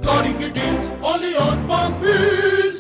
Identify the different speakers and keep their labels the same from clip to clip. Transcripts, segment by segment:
Speaker 1: गाड़ी की deals only on पाक व्हील्स।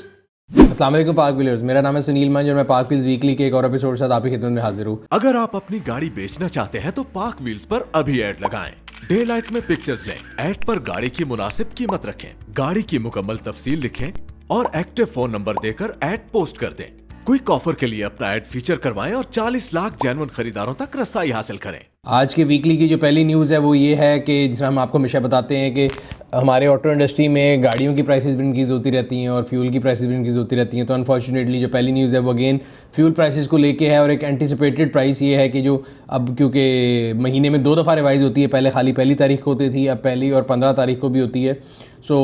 Speaker 2: अस्सलाम वालेकुम पाक व्हीलर्स, मेरा नाम है सुनील मंज और मैं पाक व्हील्स वीकली के एक और एपिसोड के साथ आपकी खिदमत में हाजिर हूँ।
Speaker 3: अगर आप अपनी गाड़ी बेचना चाहते हैं तो पाक व्हील्स पर अभी ऐड लगाएं। डे लाइट में पिक्चर्स लें, ऐड पर गाड़ी की मुनासिब कीमत रखें, गाड़ी की मुकम्मल तफसील लिखें और एक्टिव फोन नंबर देकर ऐड पोस्ट कर दें। क्विक ऑफर के लिए अपना ऐड फीचर करवाएं और 40 लाख जेन्युइन खरीदारों तक रसाई हासिल करें।
Speaker 2: आज के वीकली की जो पहली न्यूज़ है वो ये है कि जिस हम आपको हमेशा बताते हैं कि हमारे ऑटो इंडस्ट्री में गाड़ियों की प्राइसेस भी इंक्रीज़ होती रहती हैं और फ्यूल की प्राइसेस भी इंक्रीज़ होती रहती हैं। तो अनफॉर्चुनेटली जो पहली न्यूज़ है वो अगेन फ्यूल प्राइसेस को लेके है और एक एंटिसिपेटेड प्राइस ये है कि जो अब क्योंकि महीने में 2 दफ़ा रिवाइज़ होती है, पहले खाली पहली तारीख को होती थी, अब पहली और 15 तारीख को भी होती है। सो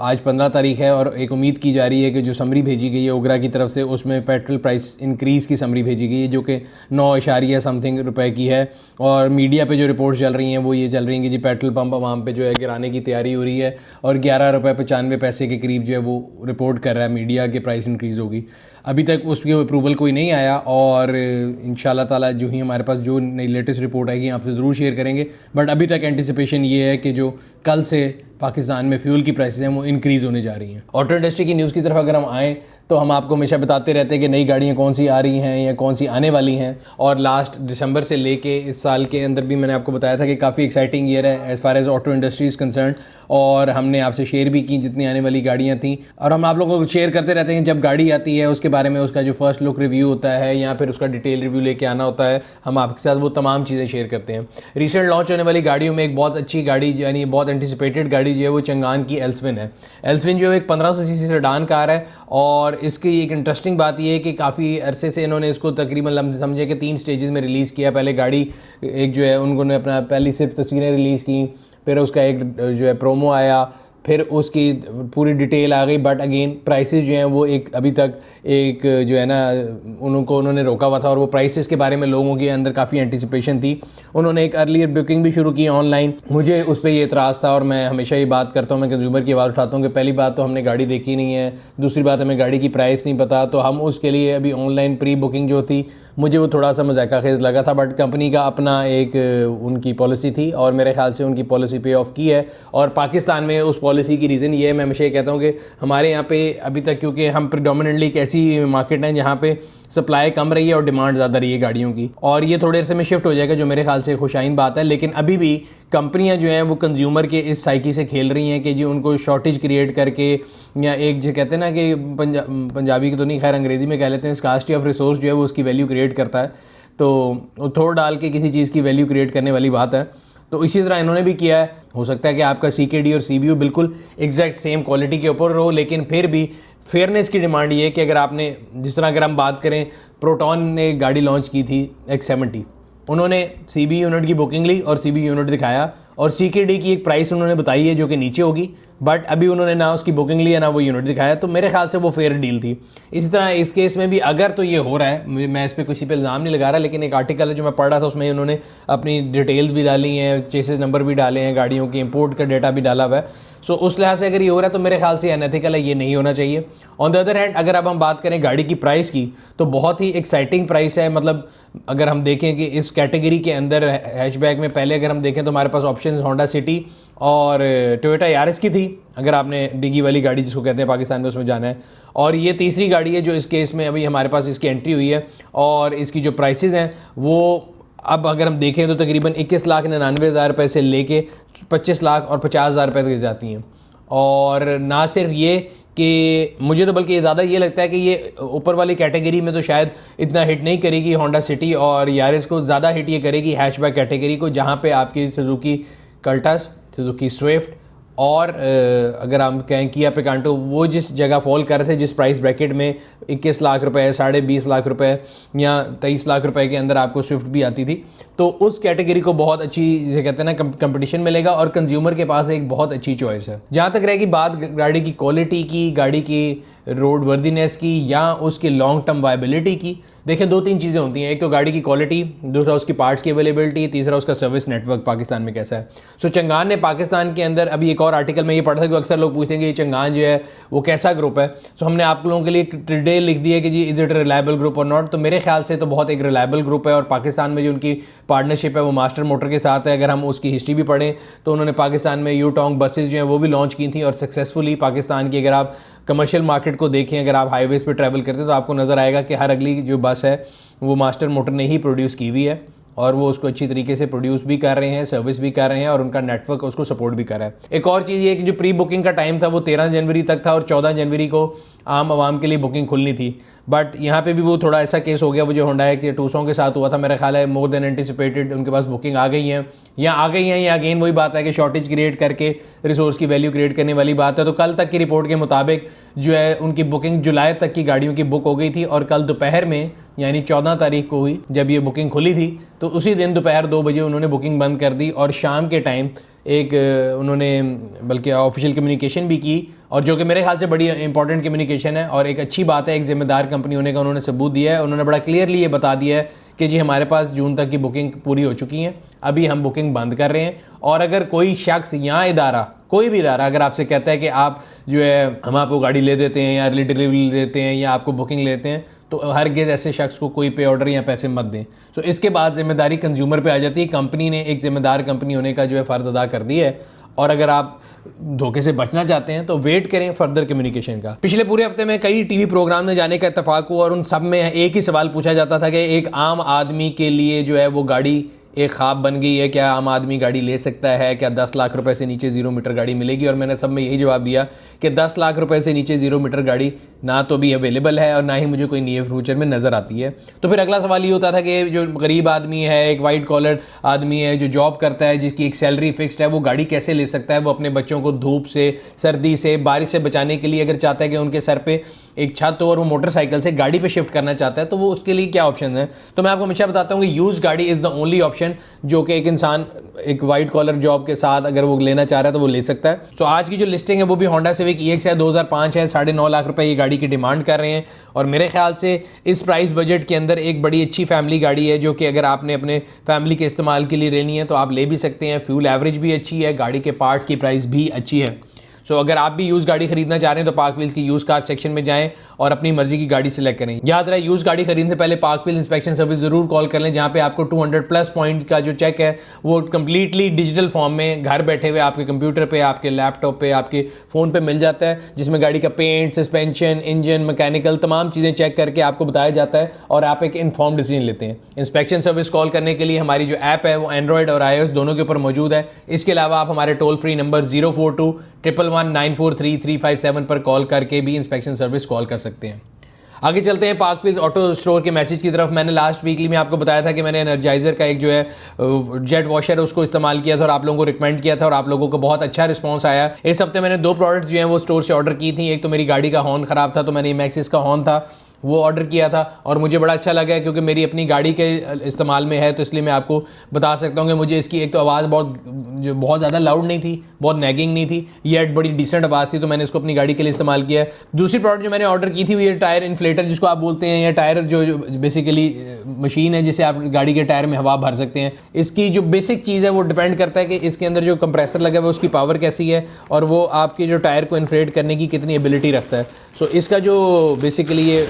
Speaker 2: आज 15 तारीख है और एक उम्मीद की जा रही है कि जो समरी भेजी गई है ओगरा की तरफ से उसमें पेट्रोल प्राइस इंक्रीज़ की समरी भेजी गई है जो कि 9 समथिंग रुपए की है। और मीडिया पे जो रिपोर्ट्स चल रही हैं वो ये चल रही हैं कि जी पेट्रोल पंप आवाम पे जो है गिराने की तैयारी हो रही है और 11.95 रुपये के करीब जो है वो रिपोर्ट कर रहा है मीडिया के प्राइस इंक्रीज़ होगी। अभी तक उसकी अप्रूवल कोई नहीं आया और इंशाल्लाह ताला जो ही हमारे पास जो नई लेटेस्ट रिपोर्ट आएगी आपसे ज़रूर शेयर करेंगे। बट अभी तक एंटिसिपेशन ये है कि जो कल से पाकिस्तान में फ्यूल की प्राइसेस हैं वो इंक्रीज़ होने जा रही हैं। ऑटो इंडस्ट्री की न्यूज़ की तरफ अगर हम आएँ तो हम आपको हमेशा बताते रहते हैं कि नई गाड़ियाँ कौन सी आ रही हैं या कौन सी आने वाली हैं। और लास्ट दिसंबर से लेके इस साल के अंदर भी मैंने आपको बताया था कि काफ़ी एक्साइटिंग ईयर है as far as auto industry is concern. और हमने आपसे शेयर भी की जितनी आने वाली गाड़ियाँ थी और हम आप लोगों को शेयर करते रहते हैं। जब गाड़ी आती है उसके बारे में उसका जो फर्स्ट लुक रिव्यू होता है या फिर उसका डिटेल रिव्यू लेके आना होता है, हम आपके साथ वो तमाम चीज़ें शेयर करते हैं। रिसेंट लॉन्च होने वाली गाड़ियों में एक बहुत अच्छी गाड़ी यानी बहुत एंटिसिपेटेड गाड़ी जो है वो चंगान की एल्सविन है। एल्सविन जो है एक 1500 सीसी सेडान कार है और इसकी एक इंटरेस्टिंग बात यह है कि काफ़ी अरसे से इन्होंने इसको तकरीबन समझे कि 3 स्टेजेस में रिलीज़ किया। पहले गाड़ी एक जो है उन्होंने अपना पहली सिर्फ तस्वीरें रिलीज़ की, फिर उसका एक जो है प्रोमो आया, फिर उसकी पूरी डिटेल आ गई। बट अगेन प्राइसेस जो हैं वो एक अभी तक एक जो है ना उन्होंने रोका हुआ था और वो प्राइसेस के बारे में लोगों के अंदर काफ़ी एंटिसिपेशन थी। उन्होंने एक अर्लियर बुकिंग भी शुरू की ऑनलाइन। मुझे उस पर ये एतराज़ था और मैं हमेशा ये बात करता हूँ, मैं कंज्यूमर की आवाज़ उठाता हूँ कि पहली बात तो हमने गाड़ी देखी नहीं है, दूसरी बात हमें गाड़ी की प्राइस नहीं पता, तो हम उसके लिए अभी ऑनलाइन प्री बुकिंग जो थी मुझे वो थोड़ा सा मजाका खेज लगा था। बट कंपनी का अपना एक उनकी पॉलिसी थी और मेरे ख्याल से उनकी पॉलिसी पे ऑफ की है। और पाकिस्तान में उस पॉलिसी की रीज़न ये है, मैं हमेशा ये कहता हूँ कि हमारे यहाँ पे अभी तक क्योंकि हम प्रेडोमिनेंटली एक ऐसी मार्केट है जहाँ पे सप्लाई कम रही है और डिमांड ज़्यादा रही है गाड़ियों की, और ये थोड़े अरसे में शिफ्ट हो जाएगा जो मेरे ख्याल से खुशाइन बात है। लेकिन अभी भी कंपनियां जो हैं वो कंज्यूमर के इस साइकी से खेल रही हैं कि जी उनको शॉर्टेज क्रिएट करके या एक जो कहते हैं ना कि पंजाबी की तो नहीं, खैर अंग्रेज़ी में कह लेते हैं स्कार्सिटी ऑफ रिसोर्स जो है वो उसकी वैल्यू क्रिएट करता है। तो थोड़ा डाल के किसी चीज़ की वैल्यू क्रिएट करने वाली बात है। तो इसी तरह इन्होंने भी किया है। हो सकता है कि आपका CKD और CBU बिल्कुल एग्जैक्ट सेम क्वालिटी के ऊपर हो, लेकिन फिर भी फेयरनेस की डिमांड ये है कि अगर आपने जिस तरह अगर हम बात करें, प्रोटॉन ने गाड़ी लॉन्च की थी X70, उन्होंने CBU यूनिट की बुकिंग ली और CBU यूनिट दिखाया और CKD की एक प्राइस उन्होंने बताई है जो कि नीचे होगी, बट अभी उन्होंने ना उसकी बुकिंग ली है ना वो यूनिट दिखाया। तो मेरे ख्याल से वो फेयर डील थी। इसी तरह इस केस में भी अगर तो ये हो रहा है, मैं इस पर किसी पे इल्ज़ाम नहीं लगा रहा, लेकिन एक आर्टिकल है जो मैं पढ़ रहा था उसमें उन्होंने अपनी डिटेल्स भी डाली हैं, चेसेस नंबर भी डाले हैं, गाड़ियों के इंपोर्ट का डेटा भी डाला हुआ है। सो उस लिहाज से अगर ये हो रहा है तो मेरे ख्याल से अनएथिकल है, ये नहीं होना चाहिए। ऑन द अदर हैंड अगर अब हम बात करें गाड़ी की प्राइस की तो बहुत ही एक्साइटिंग प्राइस है। मतलब अगर हम देखें कि इस कैटेगरी के अंदर हैचबैक में पहले अगर हम देखें तो हमारे पास ऑप्शन होंडा सिटी और टोयोटा यारिस की थी, अगर आपने डिगी वाली गाड़ी जिसको कहते हैं पाकिस्तान में उसमें जाना है। और ये तीसरी गाड़ी है जो इस केस में अभी हमारे पास इसकी एंट्री हुई है और इसकी जो प्राइसेस हैं वो अब अगर हम देखें तो तकरीबन 21,99,000 रुपये से लेके 25,50,000 रुपये तक जाती हैं। और ना सिर्फ ये कि मुझे तो बल्कि ज़्यादा ये लगता है कि ये ऊपर वाली कैटेगरी में तो शायद इतना हिट नहीं करेगी होंडा सिटी और यारिस को, ज़्यादा हिट ये करेगी हैचबैक कैटेगरी को, जहाँ पे आपकी सुजुकी कल्टस, सुजुकी स्विफ्ट और अगर हम कहें किया पिकांटो वो जिस जगह फॉल कर रहे थे, जिस प्राइस ब्रैकेट में 21 लाख रुपए, 20.5 लाख रुपए या 23 लाख रुपए के अंदर आपको स्विफ्ट भी आती थी, तो उस कैटेगरी को बहुत अच्छी जिसे कहते हैं ना कंपटीशन मिलेगा और कंज्यूमर के पास एक बहुत अच्छी चॉइस है। जहाँ तक रहेगी बात गाड़ी की क्वालिटी की, गाड़ी की रोड वर्दीनेस की या उसकी लॉन्ग टर्म वायबिलिटी की। देखिए 2-3 चीज़ें होती हैं, एक तो गाड़ी की क्वालिटी, दूसरा उसकी पार्ट्स की अवेलेबिलिटी, तीसरा उसका सर्विस नेटवर्क पाकिस्तान में कैसा है। सो चंगान ने पाकिस्तान के अंदर, अभी एक और आर्टिकल में ये पढ़ा था कि अक्सर लोग पूछते हैं कि ये चंगान जो है वो कैसा ग्रुप है। सो हमने आप लोगों के लिए डिटेल लिख दी है कि जी इज़ इट रिलायबल ग्रुप और नॉट। तो मेरे ख्याल से तो बहुत एक रिलायबल ग्रुप है, और पाकिस्तान में जो उनकी पार्टनरशिप है वो मास्टर मोटर के साथ है। अगर हम उसकी हिस्ट्री भी पढ़ें तो उन्होंने पाकिस्तान में यूटोंग बसेज जो हैं वो भी लॉन्च की थी, और सक्सेसफुली पाकिस्तान की, अगर आप कमर्शियल मार्केट को देखें, अगर आप हाईवेज़ पे ट्रैवल करते हैं तो आपको नज़र आएगा कि हर अगली जो बस है वो मास्टर मोटर ने ही प्रोड्यूस की हुई है, और वो उसको अच्छी तरीके से प्रोड्यूस भी कर रहे हैं, सर्विस भी कर रहे हैं, और उनका नेटवर्क उसको सपोर्ट भी कर रहा है। एक और चीज़ ये कि जो प्री बुकिंग का टाइम था वो 13 जनवरी तक था, और 14 जनवरी को आम आवाम के लिए बुकिंग खुलनी थी। बट यहाँ पे भी वो थोड़ा ऐसा केस हो गया, वो जो होंडा है कि टूसों के साथ हुआ था, मेरा ख्याल है मोर देन एंटिसिपेटेड उनके पास बुकिंग आ गई हैं, या आ गई हैं, या अगेन वही बात है कि शॉर्टेज क्रिएट करके रिसोर्स की वैल्यू क्रिएट करने वाली बात है। तो कल तक की रिपोर्ट के मुताबिक जो है उनकी बुकिंग जुलाई तक की गाड़ियों की बुक हो गई थी, और कल दोपहर में यानी 14 तारीख को हुई जब ये बुकिंग खुली थी, तो उसी दिन दोपहर 2 बजे उन्होंने बुकिंग बंद कर दी, और शाम के टाइम एक उन्होंने बल्कि ऑफिशियल कम्युनिकेशन भी की, और जो कि मेरे ख्याल से बड़ी इंपॉर्टेंट कम्युनिकेशन है और एक अच्छी बात है, एक ज़िम्मेदार कंपनी होने का उन्होंने सबूत दिया है। उन्होंने बड़ा क्लियरली ये बता दिया है कि जी हमारे पास जून तक की बुकिंग पूरी हो चुकी हैं, अभी हम बुकिंग बंद कर रहे हैं, और अगर कोई शख्स या इदारा, कोई भी इदारा अगर आपसे कहता है कि आप जो है हम आपको गाड़ी ले देते हैं या अर्ली डिलीवरी देते हैं या आपको बुकिंग लेते हैं, तो हरगिज़ ऐसे शख्स को कोई पे ऑर्डर या पैसे मत दें। सो इसके बाद जिम्मेदारी कंज्यूमर पे आ जाती है। कंपनी ने एक ज़िम्मेदार कंपनी होने का जो है फ़र्ज़ अदा कर दिया है, और अगर आप धोखे से बचना चाहते हैं तो वेट करें फर्दर कम्युनिकेशन का। पिछले पूरे हफ्ते में कई टीवी प्रोग्राम में जाने का इत्तेफाक हुआ, और उन सब में एक ही सवाल पूछा जाता था कि एक आम आदमी के लिए जो है वो गाड़ी एक ख्वाब बन गई है, क्या आम आदमी गाड़ी ले सकता है, क्या 10 लाख रुपए से नीचे 0 मीटर गाड़ी मिलेगी। और मैंने सब में यही जवाब दिया कि 10 लाख रुपए से नीचे 0 मीटर गाड़ी ना तो भी अवेलेबल है, और ना ही मुझे कोई नियर फ्यूचर में नज़र आती है। तो फिर अगला सवाल ये होता था कि जो गरीब आदमी है, एक वाइट कॉलर आदमी है जो जॉब करता है, जिसकी एक सैलरी फिक्स्ड है, वो गाड़ी कैसे ले सकता है। वो अपने बच्चों को धूप से, सर्दी से, बारिश से बचाने के लिए अगर चाहता है कि उनके सर पे एक छत हो और वो मोटरसाइकिल से गाड़ी पे शिफ्ट करना चाहता है, तो वो उसके लिए क्या ऑप्शन है। तो मैं आपको हमेशा बताता हूँ कि यूज़ गाड़ी इज़ द ओनली ऑप्शन जो कि एक इंसान एक वाइट कॉलर जॉब के साथ अगर वो लेना चाह रहा है तो वो ले सकता है। तो आज की जो लिस्टिंग है वो भी होंडा सिविक EX है, 2005 है, 9.5 लाख रुपए ये गाड़ी की डिमांड कर रहे हैं, और मेरे ख्याल से इस प्राइस बजट के अंदर एक बड़ी अच्छी फैमिली गाड़ी है, जो कि अगर आपने अपने फैमिली के इस्तेमाल के लिए लेनी है तो आप ले भी सकते हैं। फ्यूल एवरेज भी अच्छी है, गाड़ी के पार्ट्स की प्राइस भी अच्छी है। सो अगर आप भी यूज़ गाड़ी खरीदना चाह रहे हैं तो पार्क व्हील्स की यूज़ कार सेक्शन में जाएं और अपनी मर्जी की गाड़ी सेलेक्ट करें। याद रहे यूज़ गाड़ी खरीदने से पहले पार्क व्हील इंस्पेक्शन सर्विस ज़रूर कॉल कर लें, जहां पे आपको 200+ पॉइंट का जो चेक है वो कम्प्लीटली डिजिटल फॉर्म में घर बैठे हुए आपके कंप्यूटर पे, आपके लैपटॉप पे, आपके फ़ोन पे मिल जाता है, जिसमें गाड़ी का पेंट, सस्पेंशन, इंजन, मैकेनिकल तमाम चीज़ें चेक करके आपको बताया जाता है और आप एक इन्फॉर्म डिसीजन लेते हैं। इंस्पेक्शन सर्विस कॉल करने के लिए हमारी जो ऐप है वो एंड्रॉयड और iOS दोनों के ऊपर मौजूद है। इसके अलावा आप हमारे टोल फ्री नंबर 042-111-943-357 पर कॉल करके भी इंस्पेक्शन सर्विस कॉल कर सकते हैं। आगे चलते हैं पार्क व्हील्स ऑटो स्टोर के मैसेज की तरफ। मैंने लास्ट वीकली में आपको बताया था कि मैंने एनर्जाइज़र का एक जो है जेट वॉशर है उसको इस्तेमाल किया था और आप लोगों को रिकमेंड किया था और आप लोगों को बहुत अच्छा रिस्पांस आया। इस हफ्ते मैंने 2 प्रोडक्ट्स जो हैं वो स्टोर से ऑर्डर की थी। एक तो मेरी गाड़ी का हॉर्न ख़राब था तो मैंने मैक्सिस का हॉर्न था वो ऑर्डर किया था और मुझे बड़ा अच्छा लगा क्योंकि मेरी अपनी गाड़ी के इस्तेमाल में है, तो इसलिए मैं आपको बता सकता हूँ कि मुझे इसकी एक तो आवाज़ बहुत ज़्यादा लाउड नहीं थी, बहुत नैगिंग नहीं थी, ये बड़ी डिसेंट आवाज़ थी, तो मैंने इसको अपनी गाड़ी के लिए इस्तेमाल किया है। दूसरी प्रोडक्ट जो मैंने ऑर्डर की थी वो ये टायर इन्फ्लेटर जिसको आप बोलते हैं, या टायर जो बेसिकली मशीन है जिससे आप गाड़ी के टायर में हवा भर सकते हैं। इसकी जो बेसिक चीज़ है वो डिपेंड करता है कि इसके अंदर जो कंप्रेसर लगा है वो उसकी पावर कैसी है और वो आपके जो टायर को इन्फ्लेट करने की कितनी एबिलिटी रखता है। सो इसका जो बेसिकली ये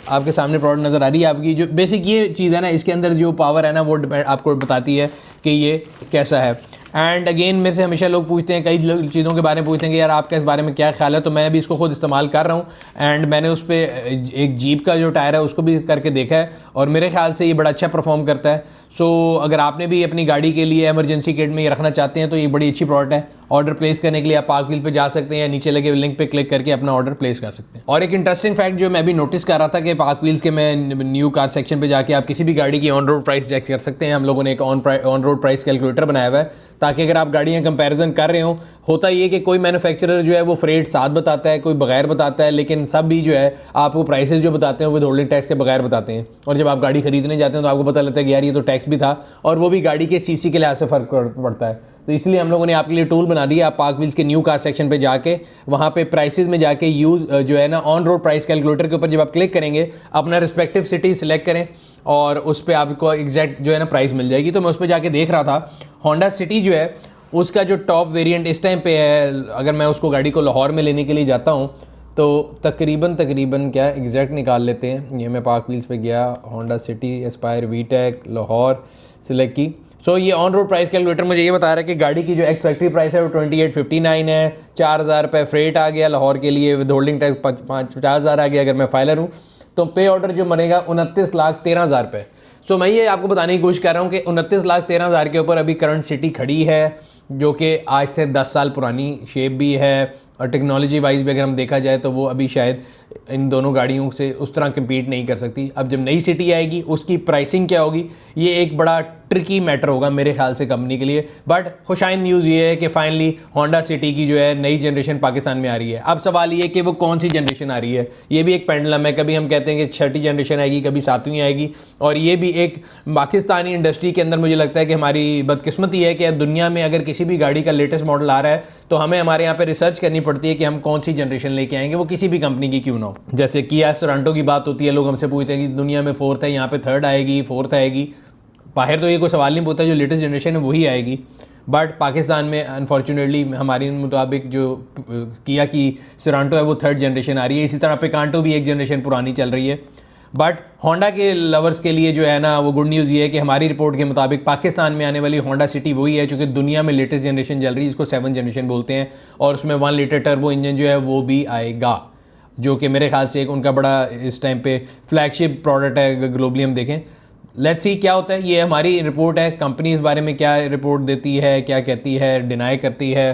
Speaker 2: आपके सामने प्रोडक्ट नज़र आ रही है, आपकी जो बेसिक ये चीज़ है ना, इसके अंदर जो पावर है ना वो आपको बताती है कि ये कैसा है। एंड अगेन मेरे से हमेशा लोग पूछते हैं, कई चीज़ों के बारे में पूछते हैं कि यार आपका इस बारे में क्या ख्याल है, तो मैं भी इसको खुद इस्तेमाल कर रहा हूँ एंड मैंने उस पर एक जीप का जो टायर है उसको भी करके देखा है और मेरे ख्याल से ये बड़ा अच्छा परफॉर्म करता है। सो अगर आपने भी अपनी गाड़ी के लिए इमरजेंसी किट में ये रखना चाहते हैं तो ये बड़ी अच्छी प्रोडक्ट है। ऑर्डर प्लेस करने के लिए आप पार्क व्हील पे जा सकते हैं या नीचे लगे लिंक पे क्लिक करके अपना ऑर्डर प्लेस कर सकते हैं। और एक इंटरेस्टिंग फैक्ट जो मैं भी नोटिस कर रहा था कि पार्क व्हील्स के मैं न्यू कार सेक्शन पे जाके आप किसी भी गाड़ी की ऑन रोड प्राइस चेक कर सकते हैं। हम लोगों ने एक ऑन रोड प्राइस कैलकुलेटर बनाया हुआ है ताकि अगर आप गाड़ियाँ कंपैरिजन कर रहे हो, होता ये कि कोई मैन्युफैक्चरर जो है वो फ्रेट साथ बताता है, कोई बगैर बताता है, लेकिन सब भी जो है आपको प्राइसेस जो बताते हैं वो विदहोल्डिंग टैक्स के बगैर बताते हैं। और जब आप गाड़ी खरीदने जाते हैं तो आपको पता लगता है कि यार ये तो टैक्स भी था और वो भी गाड़ी के सीसी के लिहाज से फ़र्क पड़ता है। तो इसलिए हम लोगों ने आपके लिए टूल बना दिया। आप पार्क व्हील्स के न्यू कार सेक्शन पे जाके वहाँ पे प्राइसेस में जाके यूज जो है ना ऑन रोड प्राइस कैलकुलेटर के ऊपर जब आप क्लिक करेंगे अपना रिस्पेक्टिव सिटी सिलेक्ट करें और उस पर आपको एग्जैक्ट जो है ना प्राइस मिल जाएगी। तो मैं उस पर जाके देख रहा था होंडा सिटी जो है उसका जो टॉप वेरिएंट इस टाइम पे है, अगर मैं उसको गाड़ी को लाहौर में लेने के लिए जाता हूँ तो तकरीबन क्या एग्जैक्ट निकाल लेते हैं। ये मैं पार्क व्हील्स पे गया, Honda city Aspire Vtech Lahore select की। सो ये ऑन रोड प्राइस कैलकुलेटर मुझे ये बता रहा है कि गाड़ी की जो एक्स फैक्ट्री प्राइस है वो 2859 है, 4000 रुपये फ्रेट आ गया लाहौर के लिए, विद होल्डिंग टैक्स 50,000 आ गया अगर मैं फाइलर हूँ। तो पे ऑर्डर जो बनेगा 29,13,000 रुपये। सो मैं ये आपको बताने की कोशिश कर रहा हूँ कि 29,13,000 के ऊपर अभी करंट सिटी खड़ी है, जो कि आज से 10 साल पुरानी शेप भी है और टेक्नोलॉजी वाइज भी अगर हम देखा जाए तो वो अभी शायद इन दोनों गाड़ियों से उस तरह कम्पीट नहीं कर सकती। अब जब नई सिटी आएगी उसकी प्राइसिंग क्या होगी, ये एक बड़ा ट्रिकी मैटर होगा मेरे ख्याल से कंपनी के लिए। बट खुशाइन न्यूज़ ये है कि फाइनली होंडा सिटी की जो है नई जनरेशन पाकिस्तान में आ रही है। अब सवाल ये कि वो कौन सी जनरेशन आ रही है, ये भी एक पेंडुलम है। कभी हम कहते हैं कि 6ठी जनरेशन आएगी, कभी 7वीं आएगी। और ये भी एक पाकिस्तानी इंडस्ट्री के अंदर मुझे लगता है कि हमारी बदकिस्मती है कि दुनिया में अगर किसी भी गाड़ी का लेटेस्ट मॉडल आ रहा है तो हमें हमारे यहाँ पर रिसर्च करनी पड़ती है कि हम कौन सी जनरेशन लेके आएंगे, वो किसी भी कंपनी की क्यों ना हो। जैसे किया सोरांटो की बात होती है, लोग हमसे पूछते हैं कि दुनिया में 4th है, यहाँ पे 3rd आएगी 4th आएगी। बाहर तो ये कोई सवाल नहीं पूछता, जो लेटेस्ट जनरेशन है वही आएगी। बट पाकिस्तान में अनफॉर्चुनेटली हमारे मुताबिक जो किया की सोरांटो है वो 3rd जनरेशन आ रही है। इसी तरह पिकांटो भी एक जनरेशन पुरानी चल रही है। बट होंडा के लवर्स के लिए जो है ना वो गुड न्यूज़ ये है कि हमारी रिपोर्ट के मुताबिक पाकिस्तान में आने वाली होंडा सिटी वही है चूँकि दुनिया में लेटेस्ट जनरेशन चल रही है, जिसको 7th जनरेशन बोलते हैं। और उसमें 1 लीटर टर्बो इंजन जो है वो भी आएगा, जो कि मेरे ख्याल से एक उनका बड़ा इस टाइम पे फ्लैगशिप प्रोडक्ट है ग्लोबली हम देखें। लेट्स सी क्या होता है। ये हमारी रिपोर्ट है, कंपनी इस बारे में क्या रिपोर्ट देती है, क्या कहती है, डिनाई करती है,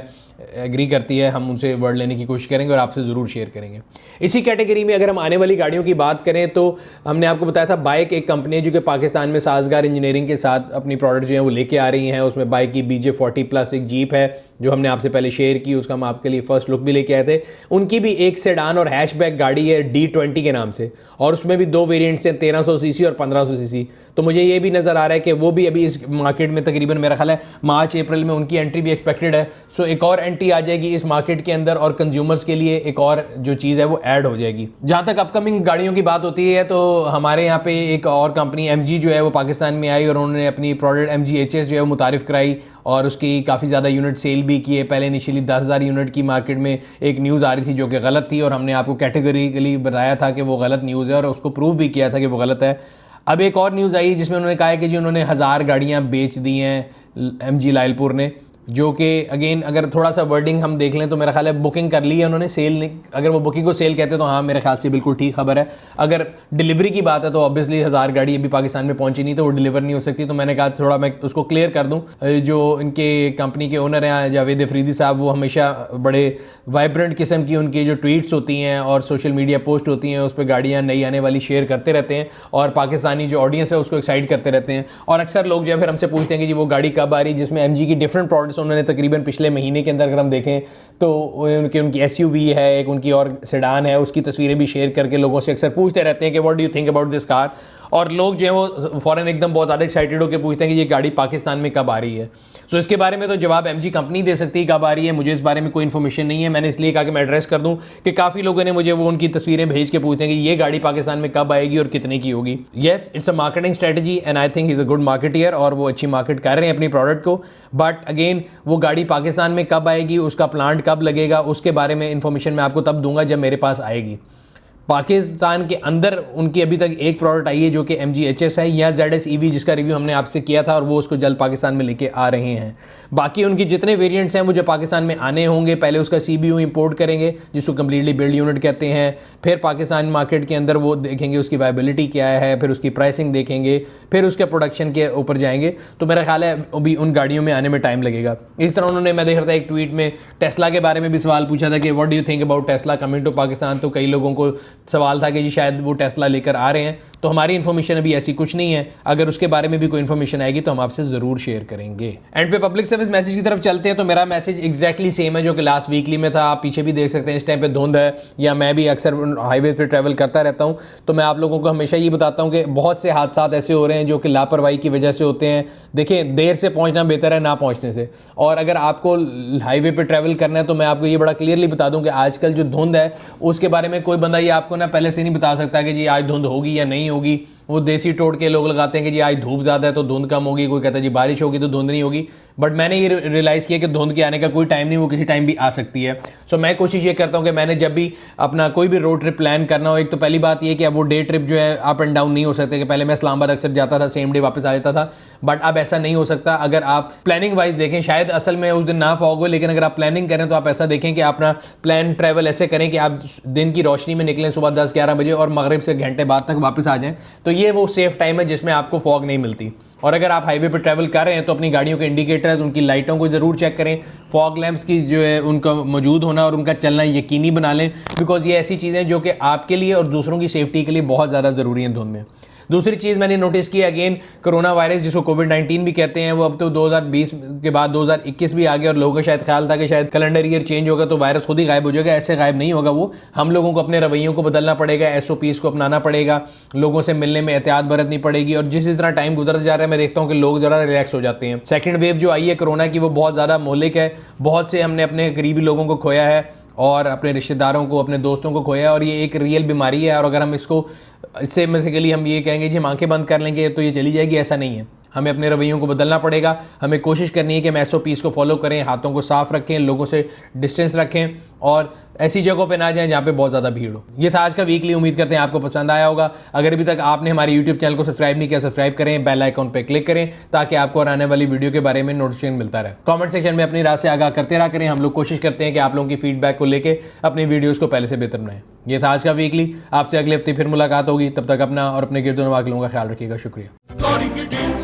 Speaker 2: एग्री करती है, हम उनसे वर्ड लेने की कोशिश करेंगे और आपसे ज़रूर शेयर करेंगे। इसी कैटेगरी में अगर हम आने वाली गाड़ियों की बात करें तो हमने आपको बताया था बाइक एक कंपनी है जो कि पाकिस्तान में साजगार इंजीनियरिंग के साथ अपनी प्रोडक्ट जो है वो लेके आ रही हैं। उसमें बाइक की BJ40+ एक जीप है जो हमने आपसे पहले शेयर की, उसका हम आपके लिए फर्स्ट लुक भी लेके आए थे। उनकी भी एक सेडान और हैचबैक गाड़ी है D20 के नाम से, और उसमें भी 2 वेरिएंट्स हैं 1300 सीसी और 1500 सीसी। तो मुझे ये भी नज़र आ रहा है कि वो भी अभी इस मार्केट में तकरीबन मेरा ख्याल है मार्च अप्रैल में उनकी एंट्री भी एक्सपेक्टेड है। सो एक और एंट्री आ जाएगी इस मार्केट के अंदर और कंज्यूमर्स के लिए एक और जो चीज़ है वो ऐड हो जाएगी। जहाँ तक अपकमिंग गाड़ियों की बात होती है तो हमारे यहाँ पे एक और कंपनी MG जो है वो पाकिस्तान में आई और उन्होंने अपनी प्रोडक्ट MG HS जो है वो मुतारिफ कराई और उसकी काफ़ी ज़्यादा यूनिट सेल भी किए। पहले इनिशियली 10,000 यूनिट की मार्केट में एक न्यूज़ आ रही थी जो कि गलत थी और हमने आपको कैटेगरिकली बताया था कि वो गलत न्यूज़ है और उसको प्रूव भी किया था कि वो गलत है। अब एक और न्यूज़ आई जिसमें उन्होंने कहा है कि जी उन्होंने 1000 गाड़ियाँ बेच दी हैं MG लायलपुर ने, जो कि अगेन अगर थोड़ा सा वर्डिंग हम देख लें तो मेरा ख्याल है बुकिंग कर ली है उन्होंने, सेल नहीं। अगर वो बुकिंग को सेल कहते हैं तो हाँ मेरे ख्याल से बिल्कुल ठीक खबर है। अगर डिलीवरी की बात है तो ऑब्वियसली 1000 गाड़ी अभी पाकिस्तान में पहुंची नहीं तो वो डिलीवर नहीं हो सकती। तो मैंने कहा थोड़ा मैं उसको क्लियर कर दूं। जो इनके कंपनी के ओनर हैं जावेद अफरीदी साहब, वो हमेशा बड़े वाइब्रेंट किस्म की उनकी जो ट्वीट्स होती हैं और सोशल मीडिया पोस्ट होती हैं उस पर गाड़ियाँ नई आने वाली शेयर करते रहते हैं और पाकिस्तानी जो ऑडियंस है उसको एक्साइट करते रहते हैं। और अक्सर लोग जो है फिर हमसे पूछते हैं कि जी वो गाड़ी कब आ रही, जिसमें MG की डिफरेंट प्रोडक्ट्स उन्होंने तकरीबन पिछले महीने के अंदर अगर हम देखें तो उनकी SUV है, एक उनकी और सेडान है, उसकी तस्वीरें भी शेयर करके लोगों से अक्सर पूछते रहते हैं कि what do you think about this car. और लोग जो है वो फॉरन एकदम बहुत ज़्यादा एक्साइटेड होकर पूछते हैं कि ये गाड़ी पाकिस्तान में कब आ रही है। सो इसके बारे में तो जवाब MG कंपनी दे सकती है कब आ रही है, मुझे इस बारे में कोई इन्फॉर्मेशन नहीं है। मैंने इसलिए कहा कि मैं एड्रेस कर दूं कि काफ़ी लोगों ने मुझे वो उनकी तस्वीरें भेज के पूछते हैं कि ये गाड़ी पाकिस्तान में कब आएगी और कितने की होगी। Yes, it's a marketing strategy and I think is a good marketeer और वो अच्छी मार्केट कर रहे हैं अपनी प्रोडक्ट को। बट अगेन वो गाड़ी पाकिस्तान में कब आएगी, उसका प्लांट कब लगेगा, उसके बारे में इंफॉर्मेशन मैं आपको तब दूंगा जब मेरे पास आएगी। पाकिस्तान के अंदर उनकी अभी तक एक प्रोडक्ट आई है जो कि MG HS है या ZS EV जिसका रिव्यू हमने आपसे किया था और वो उसको जल्द पाकिस्तान में लेके आ रहे हैं। बाकी उनकी जितने वेरिएंट्स हैं वो जो पाकिस्तान में आने होंगे, पहले उसका CBU इंपोर्ट करेंगे जिसको कम्प्लीटली बिल्ड यूनिट कहते हैं, फिर पाकिस्तान मार्केट के अंदर वो देखेंगे उसकी वायबिलिटी क्या है, फिर उसकी प्राइसिंग देखेंगे, फिर उसके प्रोडक्शन के ऊपर जाएंगे। तो मेरा ख्याल है अभी उन गाड़ियों में आने में टाइम लगेगा। इस तरह उन्होंने, मैं देख रहा था एक ट्वीट में टेस्ला के बारे में भी सवाल पूछा था कि what do you think about Tesla coming to Pakistan. तो कई लोगों को सवाल था कि जी शायद वो टेस्ला लेकर आ रहे हैं, तो हमारी इन्फॉर्मेशन अभी ऐसी कुछ नहीं है। अगर उसके बारे में भी कोई इन्फॉर्मेशन आएगी तो हम आपसे ज़रूर शेयर करेंगे। एंड पे पब्लिक सर्विस मैसेज की तरफ चलते हैं, तो मेरा मैसेज एग्जैक्टली सेम है जो कि लास्ट वीकली में था। आप पीछे भी देख सकते हैं, इस टाइम पे धुंध है, या मैं भी अक्सर हाईवे पे ट्रैवल करता रहता हूँ, तो मैं आप लोगों को हमेशा ये बताता हूँ कि बहुत से हादसा ऐसे हो रहे हैं जो कि लापरवाही की वजह से होते हैं। देखिए, देर से पहुँचना बेहतर है ना पहुँचने से। और अगर आपको हाईवे पे ट्रैवल करना है तो मैं आपको ये बड़ा क्लियरली बता दूं कि आजकल जो धुंध है उसके बारे में कोई बंदा ये आपको ना पहले से नहीं बता सकता कि जी आज धुंध होगी या नहीं होगी। वो देसी टोड़ के लोग लगाते हैं कि जी आज धूप ज़्यादा है तो धुंध कम होगी, कोई कहता है जी बारिश होगी तो धुंध नहीं होगी। बट मैंने ये रियलाइज़ किया कि धुंध के आने का कोई टाइम नहीं, वो किसी टाइम भी आ सकती है। सो मैं कोशिश ये करता हूँ कि मैंने जब भी अपना कोई भी रोड ट्रिप प्लान करना हो, एक तो पहली बात ये कि अब वो डे ट्रिप जो है अप एंड डाउन नहीं हो सकते। कि पहले मैं इस्लामाबाद अक्सर जाता था, सेम डे वापस आ जाता था, बट अब ऐसा नहीं हो सकता। अगर आप प्लानिंग वाइज देखें, शायद असल में उस दिन ना फॉग हो, लेकिन अगर आप प्लानिंग करें तो आप ऐसा देखें कि अपना प्लान ट्रैवल ऐसे करें कि आप दिन की रोशनी में निकलें सुबह 10-11 बजे और मगरिब से घंटे बाद तक वापस आ जाएं। तो ये वो सेफ टाइम है जिसमें आपको फॉग नहीं मिलती। और अगर आप हाईवे पर ट्रैवल कर रहे हैं तो अपनी गाड़ियों के इंडिकेटर्स, उनकी लाइटों को ज़रूर चेक करें। फॉग लैंप्स की जो है उनका मौजूद होना और उनका चलना यकीनी बना लें, बिकॉज ये ऐसी चीज़ें जो कि आपके लिए और दूसरों की सेफ्टी के लिए बहुत ज़्यादा ज़रूरी हैं धुंध में। दूसरी चीज़ मैंने नोटिस की, अगेन कोरोना वायरस जिसको कोविड-19 भी कहते हैं, वो अब तो 2020 के बाद 2021 भी आ गया और लोगों का शायद ख्याल था कि शायद कैलेंडर ईयर चेंज होगा तो वायरस खुद ही गायब हो जाएगा। ऐसे गायब नहीं होगा वो। हम लोगों को अपने रवैयों को बदलना पड़ेगा, SOPs को अपनाना पड़ेगा, लोगों से मिलने में एहतियात बरतनी पड़ेगी। और जिस तरह टाइम गुजरता जा रहा है मैं देखता हूँ कि लोग ज़रा रिलैक्स हो जाते हैं। सेकेंड वेव जो आई है कोरोना की वो बहुत ज़्यादा मोहलिक है। बहुत से हमने अपने करीबी लोगों को खोया है और अपने रिश्तेदारों को, अपने दोस्तों को खोया, और ये एक रियल बीमारी है। और अगर हम इससे बेसिकली हम ये कहेंगे जी हम आंखें बंद कर लेंगे तो ये चली जाएगी, ऐसा नहीं है। हमें अपने रवैयों को बदलना पड़ेगा। हमें कोशिश करनी है कि हम SOPs को फॉलो करें, हाथों को साफ रखें, लोगों से डिस्टेंस रखें और ऐसी जगहों पे ना जाएं जहाँ पे बहुत ज़्यादा भीड़ हो। ये था आज का वीकली। उम्मीद करते हैं आपको पसंद आया होगा। अगर अभी तक आपने हमारे YouTube चैनल को सब्सक्राइब नहीं किया, सब्सक्राइब करें, बेल आइकॉन पे क्लिक करें ताकि आपको आने वाली वीडियो के बारे में नोटिफिकेशन मिलता रहे। कमेंट सेक्शन में अपनी राय से आगाह करते रहा करें। हम लोग कोशिश करते हैं कि आप लोगों की फीडबैक को लेकर अपनी वीडियोज़ को पहले से बेहतर बनाएं। ये था आज का वीकली। आपसे अगले हफ्ते फिर मुलाकात होगी। तब तक अपना और अपने गिरदोनवा के लोगों का ख्याल रखिएगा। शुक्रिया।
Speaker 1: गाड़ी की टीम